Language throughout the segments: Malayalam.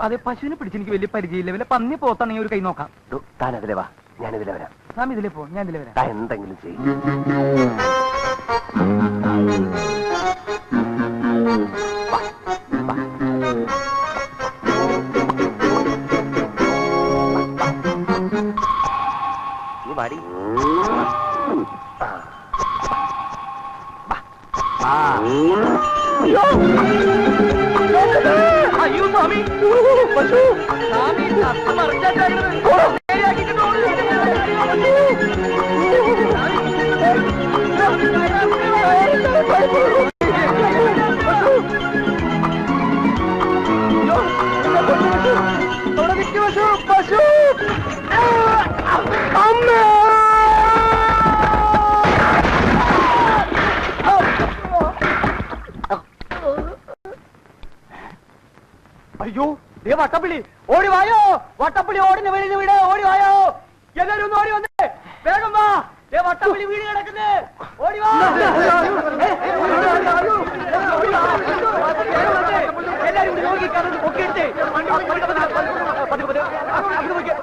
അതെ, പശുവിനെ പിടിച്ചെനിക്ക് വലിയ പരിചയമില്ല. വല്ല പന്നി പോത്താണെങ്കിൽ ഒരു കൈ നോക്കാം. താൻ അതിലെ വാ, ഞാൻ ഇതിലെ വരാം. സാമി ഇതിലെ പോ, ഞാൻ ഇതിലെ വരാം. എന്തെങ്കിലും ചെയ്യും. വാടി. അയ്യോ സ്വാമി, പശു സ്വാമി പശു അയ്യോ, ദേ വട്ടപ്പള്ളി ഓടി വായോ, വട്ടപ്പള്ളി ഓടിന് വെളിയിൽ വീട്, ഓടി വായോ, എല്ലാരും ഒന്ന് ഓടി വന്നേ, വേഗം വാ, ദേ വട്ടപ്പള്ളി വീട് കിടക്കുന്നേ, ഓടി വാ, എല്ലാരും നോക്കിയെടുത്തേ.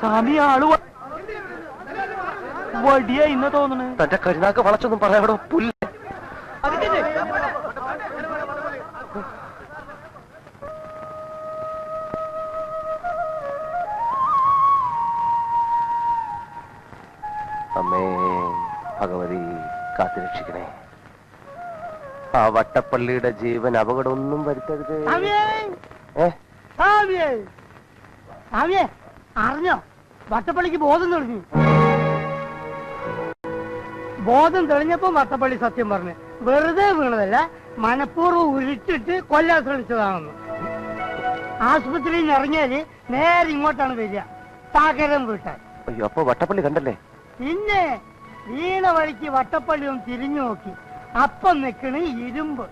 സ്വാമി ആള് വടിയ ഇന്ന് തോന്നുന്നു. തന്റെ കരുനാക്ക് വളച്ചൊന്നും പറയാടോ പുല്ല്. അമ്മേ ഭഗവതി കാത്തുരക്ഷിക്കണേ. ആ വട്ടപ്പള്ളിയുടെ ജീവൻ അപകടമൊന്നും വരുത്തരുത്. അറിഞ്ഞോ, വട്ടപ്പള്ളിക്ക് ബോധം തെളിഞ്ഞു. ബോധം തെളിഞ്ഞപ്പോ വട്ടപ്പള്ളി സത്യം പറഞ്ഞു. വെറുതെ വീണതല്ല, മനഃപൂർവ്വം ഉരുട്ടിട്ട് കൊല്ലാൻ ശ്രമിച്ചതാണെന്ന്. ആശുപത്രിയിൽ നിന്ന് ഇറങ്ങിയാല് നേരെ ഇങ്ങോട്ടാണ് വരിക, താകരം വീട്ടാൻ. അയ്യോ, അപ്പൊ വട്ടപ്പള്ളി കണ്ടല്ലേ? പിന്നെ വീണ വഴിക്ക് വട്ടപ്പള്ളി ഒന്ന് തിരിഞ്ഞു നോക്കി. അപ്പം നിക്കണ് ഇരുമ്പ്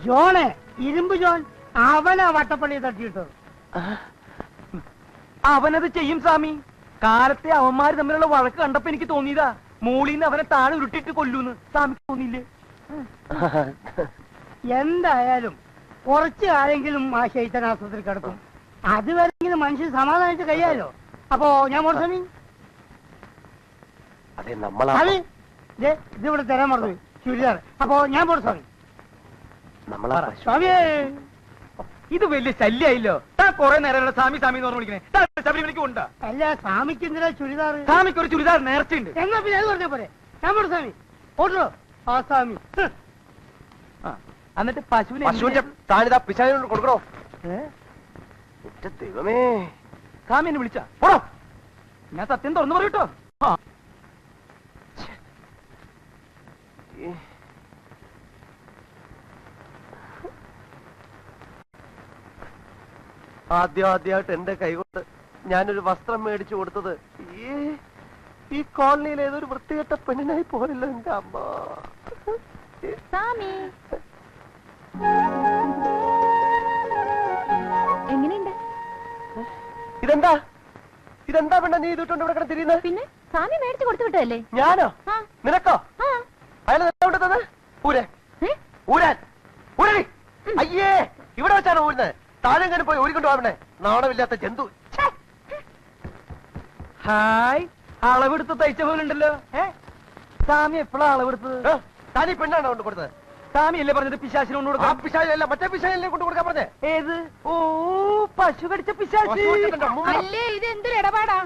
ജോണേ, ഇരുമ്പ് ജോൺ. അവനാ വട്ടപ്പള്ളിയെ തട്ടിയിട്ടത്. അവനത് ചെയ്യും സ്വാമി. കാലത്തെ അവന്മാര് തമ്മിലുള്ള വഴക്ക് കണ്ടപ്പോ എനിക്ക് തോന്നിയതാ, മോളിന്ന് അവനെ താഴെ ഉരുട്ടിട്ട് കൊല്ലൂന്ന്. സ്വാമിക്ക് തോന്നിയില്ലേ? എന്തായാലും കുറച്ച് ആരെങ്കിലും ആ ശൈത്തൻ ആശുപത്രി കിടക്കും. അതുവരെങ്കിലും മനുഷ്യൻ സമാധാനിച്ച് കഴിയാലോ. അപ്പോ ഞാൻ പോട്ടെ സ്വാമി. ഇതിവിടെ തരാൻ മറന്നു ചുരിദാർ. അപ്പോ ഞാൻ പോട്ടെ സ്വാമി. സ്വാമിയേ, ഇത് വലിയ ശല്യായില്ലോ. താൻ കുറെ നേരം സ്വാമി സ്വാമി എന്ന് പറഞ്ഞു വിളിക്കണേ. ശബരിമലയ്ക്ക് കൊണ്ടാ? അല്ല, സ്വാമിക്ക് എന്തിനാ ചുരിദാർ? സ്വാമിക്ക് ഒരു ചുരിദാർ നേർച്ചയുണ്ട്. എന്നാ പിന്നെ അത് പറഞ്ഞ പോലെ ഞാൻ പോട്ടെ സ്വാമി. ഓട്ടോ ആ സ്വാമി. എന്നിട്ട് പശുവിനെ താനിതാ പിശാചിനോട് കൊടുക്കണോ? ദൈവമേ, സ്വാമി എന്നെ വിളിച്ചാ പോടോ. ഞാൻ സത്യം തുറന്നു പറയൂട്ടോ. ആദ്യമായിട്ട് എന്റെ കൈകൊണ്ട് ഞാനൊരു വസ്ത്രം മേടിച്ചു കൊടുത്തത് ഈ കോളനിയിൽ ഏതൊരു വൃത്തികെട്ട പെണ്ണിനായി പോലല്ലോ എന്റെ അമ്മ. എങ്ങനെയുണ്ട്? ഇതെന്താ പെണ്ണ നീ ഇതിട്ടുണ്ട് ഇവിടെ തിരിയുന്നത്? പിന്നെ സ്വാമി മേടിച്ചു കൊടുത്തു വിട്ടതല്ലേ? ഞാനോ? നിനക്കോ? അയാൾ തന്നെ ഊരാൻ ഊരാൻ ഊരടി. അയ്യേ, ഇവിടെ വെച്ചാണ് ഊരുന്നത്. താഴെങ്ങനെ പോയി ഊരിക്കൊണ്ട് പോകണേ, നാണമില്ലാത്ത ജന്തു. ഹായ്, അളവെടുത്ത് തയ്ച്ച പോലെ ഉണ്ടല്ലോ. സ്വാമി എപ്പോഴാ അളവെടുത്തത്? താനീ പെണ്ണാണ് കൊണ്ട് കൊടുത്തത്. സ്വാമി അല്ലേ പറഞ്ഞത് പിശാചിനെ കൊണ്ട് കൊടുക്കാം? ആ പിശാചല്ല, മറ്റേ പിശാചിനെ കൊണ്ട് കൊടുക്കാൻ പറഞ്ഞേ. ഏത്? ഓ, പശു കടിച്ച പിശാചി. അല്ലേ, ഇത് എന്തൊരു ഇടപാടാ?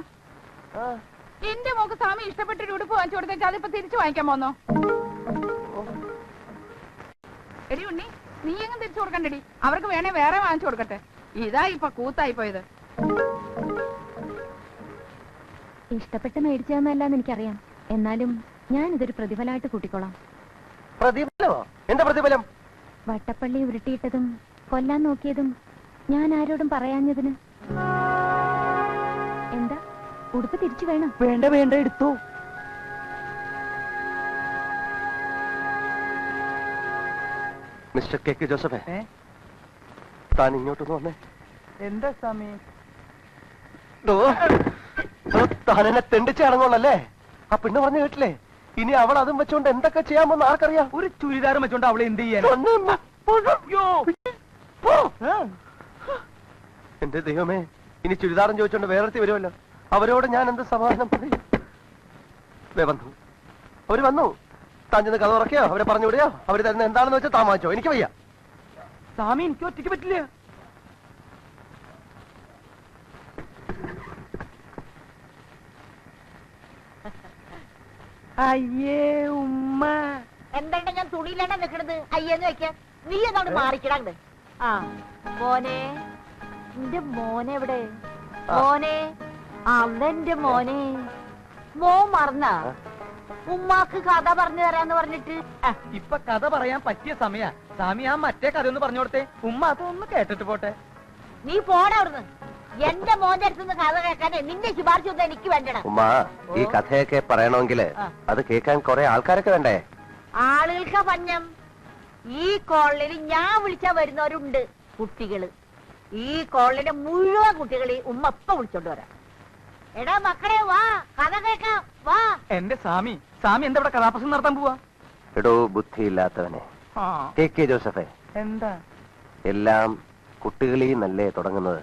എന്റെ മോക്ക് സ്വാമി ഇഷ്ടപ്പെട്ടൊരു ഉടുപ്പ് വാങ്ങിച്ചു കൊടുത്തേക്ക് അതിപ്പോ തിരിച്ചു വാങ്ങിക്കാൻ പോന്നോ? എടി ഉണ്ണി, നീ എങ്ങും തിരിച്ചു കൊടുക്കണ്ടടി. അവർക്ക് വേണേ വേറെ വാങ്ങിച്ചു കൊടുക്കട്ടെ. ഇതാ ഇപ്പൊ കൂത്തായി പോയത്. ഇഷ്ടപ്പെട്ട് മേടിച്ചതെന്നല്ലാന്ന് എനിക്കറിയാം. എന്നാലും ഞാൻ ഇതൊരു പ്രതിഫലമായിട്ട് കൂട്ടിക്കോളാം. പ്രതിഫലമോ? എന്താ പ്രതിഫലം? വട്ടപ്പള്ളി ഉരുട്ടിയിട്ടതും കൊല്ലാൻ നോക്കിയതും ഞാൻ ആരോടും പറയാഞ്ഞതിന്. എന്താ, ഉടുപ്പ് തിരിച്ചു വേണം? വേണ്ട വേണ്ട, എടുത്തോ. മിസ്റ്റർ കെ കെ ജോസഫേ, താൻ ഇങ്ങോട്ടൊന്ന് വന്നേ. എന്താ സ്വാമി? താനെന്നെ തെണ്ടിച്ച് ഇറങ്ങുള്ളല്ലേ? ആ പെണ്ണ് പറഞ്ഞു കേട്ടില്ലേ? ഇനി അവൾ അതും വെച്ചോണ്ട് എന്തൊക്കെ ചെയ്യാമെന്ന് ആർക്കറിയാം? ഒരു ചുരിദാറും വെച്ചോണ്ട് അവളെ എന്ത് ചെയ്യാൻ? എന്റെ ദൈവമേ, ഇനി ചുരിദാറും ചോദിച്ചോണ്ട് വേറെത്തി വരുമല്ലോ. അവരോട് ഞാൻ എന്ത് സമാധാനം പറയും? വന്നു, അവര് വന്നു. താൻ ചെന്ന് കഥ ഉറക്കയോ, അവരെ പറഞ്ഞു വിടുകയോ, അവര് തരുന്ന എന്താണെന്ന് വെച്ചാൽ താൻ വാങ്ങിച്ചോ, എനിക്ക് വയ്യ. സ്വാമി എനിക്ക് ഒറ്റയ്ക്ക് പറ്റില്ല. അയ്യേ ഉമ്മ. എന്താണ്ട് ഞാൻ തുണിയിലാണ് നിൽക്കണത്? അയ്യെന്ന് വെക്കാൻ നീ എന്താണ് മാറിക്കിടാണ്ട്? ആ മോനെ, എന്റെ മോനെ എവിടെ? മോനെ, അതെന്റെ മോനെ. മോൻ മറന്ന ഉമ്മാക്ക് കഥ പറഞ്ഞു തരാന്ന് പറഞ്ഞിട്ട്. ഇപ്പൊ കഥ പറയാൻ പറ്റിയ സമയ. സ്വാമി ആ മറ്റേ കഥ ഒന്ന് പറഞ്ഞു കൊടുത്തേ. ഉമ്മ അതൊന്ന് കേട്ടിട്ട് പോട്ടെ. നീ പോടാ അവിടുന്ന്. എന്റെ മോന്റെ അടുത്തുനിന്ന് കഥ കേൾക്കാനേ നിന്റെ ശുപാർശ ഒന്നും എനിക്ക് വേണ്ടടാ. ഉമ്മ, ഈ കഥയൊക്കെ പറയണമെങ്കില് അത് കേൾക്കാൻ കുറെ ആൾക്കാരൊക്കെ വേണ്ടേ? ആളുകൾക്ക് പഞ്ഞം. ഈ കോളനിയിൽ ഞാൻ വിളിച്ചാ വരുന്നവരുണ്ട് കുട്ടികള്. ഈ കോളനിയിലെ മുഴുവൻ കുട്ടികളെ ഉമ്മ ഇപ്പൊ വിളിച്ചോണ്ട് വരാം. എടാ മക്കളെ വാ, കഥ കേൾക്കാം, വാ. എന്റെ സ്വാമി എന്താ ഇവിടെ കഥാപ്രസംഗം നടത്താൻ പോവാ? എടോ ബുദ്ധിയില്ലാത്തവനെ, കെ ജോസഫേ, എന്താ എല്ലാം കുട്ടികളിൽ നല്ലേ തുടങ്ങുന്നത്.